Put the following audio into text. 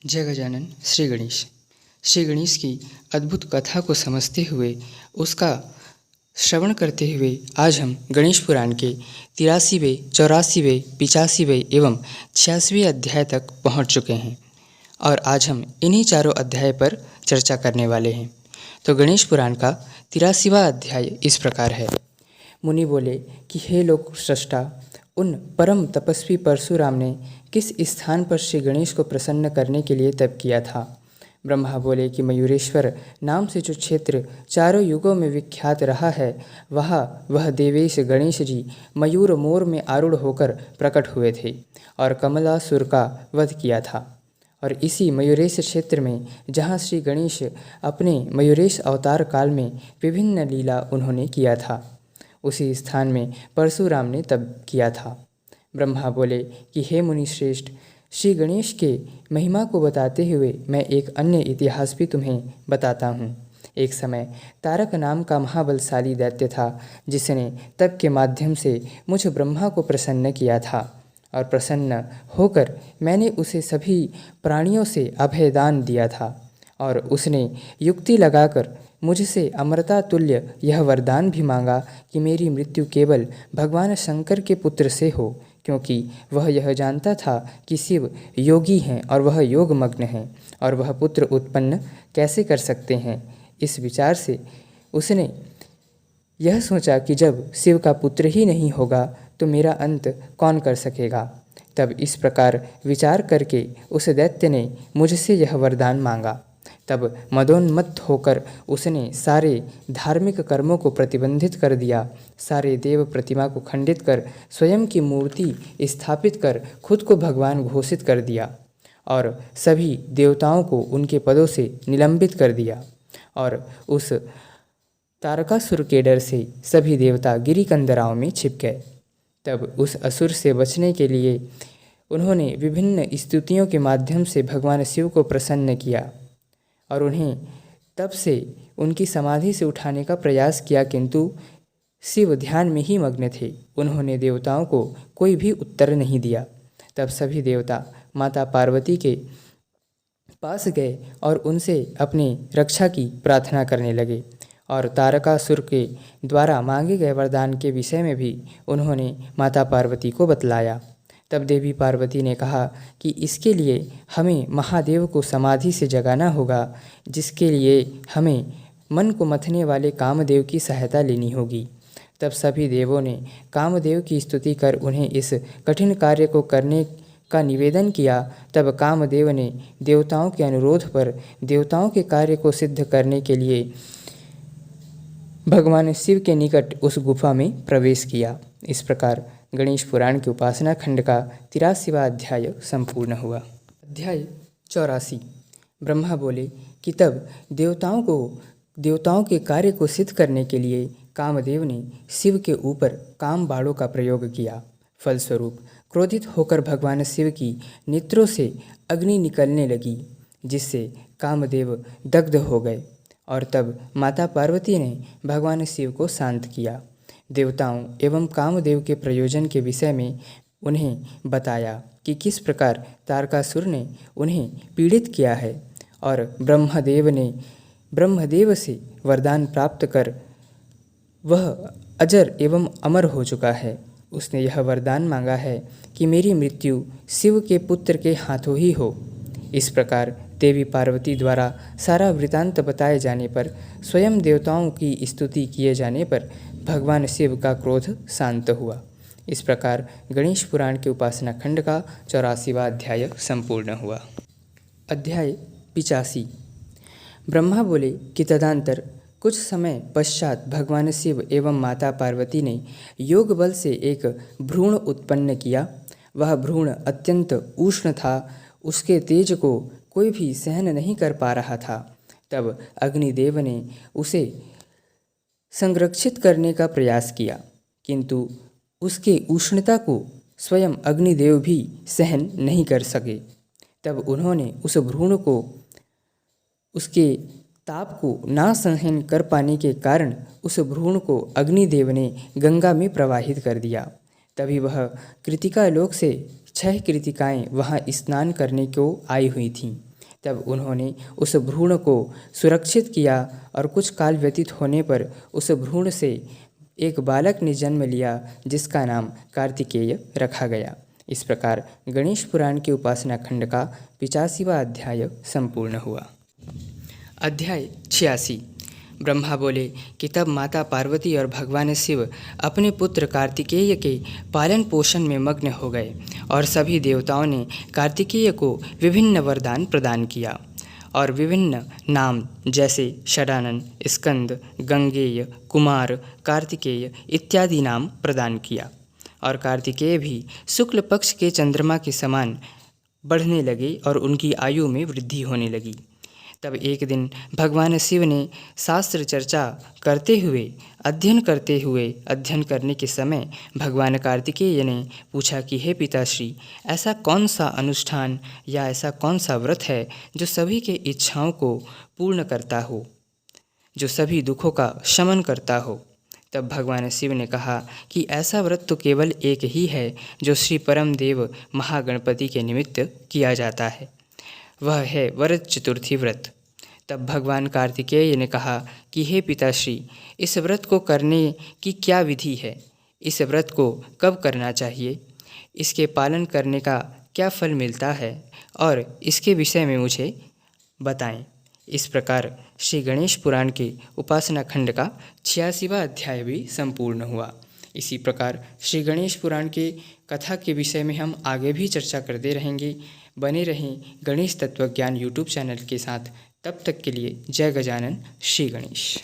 जय गजानन श्री गणेश। श्री गणेश की अद्भुत कथा को समझते हुए उसका श्रवण करते हुए आज हम गणेश पुराण के 83वें, 84वें, 85वें एवं 86वें अध्याय तक पहुंच चुके हैं और आज हम इन्हीं चारों अध्याय पर चर्चा करने वाले हैं। तो गणेश पुराण का 83वां अध्याय इस प्रकार है। मुनि बोले कि हे लोक सृष्टा, उन परम तपस्वी परशुराम ने किस स्थान पर श्री गणेश को प्रसन्न करने के लिए तप किया था। ब्रह्मा बोले कि मयूरेश्वर नाम से जो क्षेत्र चारों युगों में विख्यात रहा है, वह देवेश गणेश जी मयूर मोर में आरूढ़ होकर प्रकट हुए थे और कमलासुर का वध किया था। और इसी मयूरेश क्षेत्र में जहाँ श्री गणेश अपने मयूरेश अवतार काल में विभिन्न लीला उन्होंने किया था, उसी स्थान में परशुराम ने तप किया था। ब्रह्मा बोले कि हे मुनि श्रेष्ठ, श्री गणेश के महिमा को बताते हुए मैं एक अन्य इतिहास भी तुम्हें बताता हूँ। एक समय तारक नाम का महाबलशाली दैत्य था, जिसने तप के माध्यम से मुझ ब्रह्मा को प्रसन्न किया था और प्रसन्न होकर मैंने उसे सभी प्राणियों से अभयदान दिया था और उसने युक्ति लगाकर मुझसे अमरता तुल्य यह वरदान भी मांगा कि मेरी मृत्यु केवल भगवान शंकर के पुत्र से हो, क्योंकि वह यह जानता था कि शिव योगी हैं और वह योगमग्न हैं और वह पुत्र उत्पन्न कैसे कर सकते हैं। इस विचार से उसने यह सोचा कि जब शिव का पुत्र ही नहीं होगा तो मेरा अंत कौन कर सकेगा। तब इस प्रकार विचार करके उस दैत्य ने मुझसे यह वरदान मांगा। तब मदोन्मत्त होकर उसने सारे धार्मिक कर्मों को प्रतिबंधित कर दिया, सारे देव प्रतिमा को खंडित कर स्वयं की मूर्ति स्थापित कर खुद को भगवान घोषित कर दिया और सभी देवताओं को उनके पदों से निलंबित कर दिया। और उस तारकासुर के डर से सभी देवता गिरिकंदराओं में छिप गए। तब उस असुर से बचने के लिए उन्होंने विभिन्न स्तुतियों के माध्यम से भगवान शिव को प्रसन्न किया और उन्हें तब से उनकी समाधि से उठाने का प्रयास किया, किंतु शिव ध्यान में ही मग्न थे। उन्होंने देवताओं को कोई भी उत्तर नहीं दिया। तब सभी देवता माता पार्वती के पास गए और उनसे अपनी रक्षा की प्रार्थना करने लगे और तारकासुर के द्वारा मांगे गए वरदान के विषय में भी उन्होंने माता पार्वती को बतलाया। तब देवी पार्वती ने कहा कि इसके लिए हमें महादेव को समाधि से जगाना होगा, जिसके लिए हमें मन को मथने वाले कामदेव की सहायता लेनी होगी। तब सभी देवों ने कामदेव की स्तुति कर उन्हें इस कठिन कार्य को करने का निवेदन किया। तब कामदेव ने देवताओं के अनुरोध पर देवताओं के कार्य को सिद्ध करने के लिए भगवान शिव के निकट उस गुफा में प्रवेश किया। इस प्रकार गणेश पुराण के उपासना खंड का 83वां अध्याय संपूर्ण हुआ। अध्याय 84। ब्रह्मा बोले कि तब देवताओं के कार्य को सिद्ध करने के लिए कामदेव ने शिव के ऊपर काम बाणों का प्रयोग किया। फलस्वरूप क्रोधित होकर भगवान शिव की नेत्रों से अग्नि निकलने लगी, जिससे कामदेव दग्ध हो गए और तब माता पार्वती ने भगवान शिव को शांत किया। देवताओं एवं कामदेव के प्रयोजन के विषय में उन्हें बताया कि किस प्रकार तारकासुर ने उन्हें पीड़ित किया है और ब्रह्मदेव से वरदान प्राप्त कर वह अजर एवं अमर हो चुका है। उसने यह वरदान मांगा है कि मेरी मृत्यु शिव के पुत्र के हाथों ही हो। इस प्रकार देवी पार्वती द्वारा सारा वृतांत बताए जाने पर स्वयं देवताओं की स्तुति किए जाने पर भगवान शिव का क्रोध शांत हुआ। इस प्रकार गणेश पुराण के उपासना खंड का 84वां अध्याय संपूर्ण हुआ। अध्याय 85। ब्रह्मा बोले कि तदंतर कुछ समय पश्चात भगवान शिव एवं माता पार्वती ने योग बल से एक भ्रूण उत्पन्न किया। वह भ्रूण अत्यंत उष्ण था, उसके तेज को कोई भी सहन नहीं कर पा रहा था। तब अग्निदेव ने उसे संरक्षित करने का प्रयास किया, किंतु उसके उष्णता को स्वयं अग्निदेव भी सहन नहीं कर सके। तब उन्होंने उस भ्रूण को उसके ताप को ना सहन कर पाने के कारण उस भ्रूण को अग्निदेव ने गंगा में प्रवाहित कर दिया। तभी वह कृतिका लोक से 6 कृतिकाएँ वहाँ स्नान करने को आई हुई थीं। तब उन्होंने उस भ्रूण को सुरक्षित किया और कुछ काल व्यतीत होने पर उस भ्रूण से एक बालक ने जन्म लिया जिसका नाम कार्तिकेय रखा गया। इस प्रकार गणेश पुराण के उपासना खंड का 85वां अध्याय संपूर्ण हुआ। अध्याय 86। ब्रह्मा बोले कि तब माता पार्वती और भगवान शिव अपने पुत्र कार्तिकेय के पालन पोषण में मग्न हो गए और सभी देवताओं ने कार्तिकेय को विभिन्न वरदान प्रदान किया और विभिन्न नाम जैसे षडानन, स्कंद, गंगेय, कुमार, कार्तिकेय इत्यादि नाम प्रदान किया। और कार्तिकेय भी शुक्ल पक्ष के चंद्रमा के समान बढ़ने लगे और उनकी आयु में वृद्धि होने लगी। तब एक दिन भगवान शिव ने शास्त्र चर्चा अध्ययन करने के समय भगवान कार्तिकेय ने पूछा कि हे पिताश्री, ऐसा कौन सा अनुष्ठान या ऐसा कौन सा व्रत है जो सभी के इच्छाओं को पूर्ण करता हो, जो सभी दुखों का शमन करता हो। तब भगवान शिव ने कहा कि ऐसा व्रत तो केवल एक ही है जो श्री परम देव महागणपति के निमित्त किया जाता है, वह है वरद चतुर्थी व्रत। तब भगवान कार्तिकेय ने कहा कि हे पिताश्री, इस व्रत को करने की क्या विधि है, इस व्रत को कब करना चाहिए, इसके पालन करने का क्या फल मिलता है और इसके विषय में मुझे बताएं। इस प्रकार श्री गणेश पुराण के उपासना खंड का 86वां अध्याय भी संपूर्ण हुआ। इसी प्रकार श्री गणेश पुराण के कथा के विषय में हम आगे भी चर्चा करते रहेंगे। बने रहें गणेश तत्वज्ञान यूट्यूब चैनल के साथ। तब तक के लिए जय गजानन, श्री गणेश।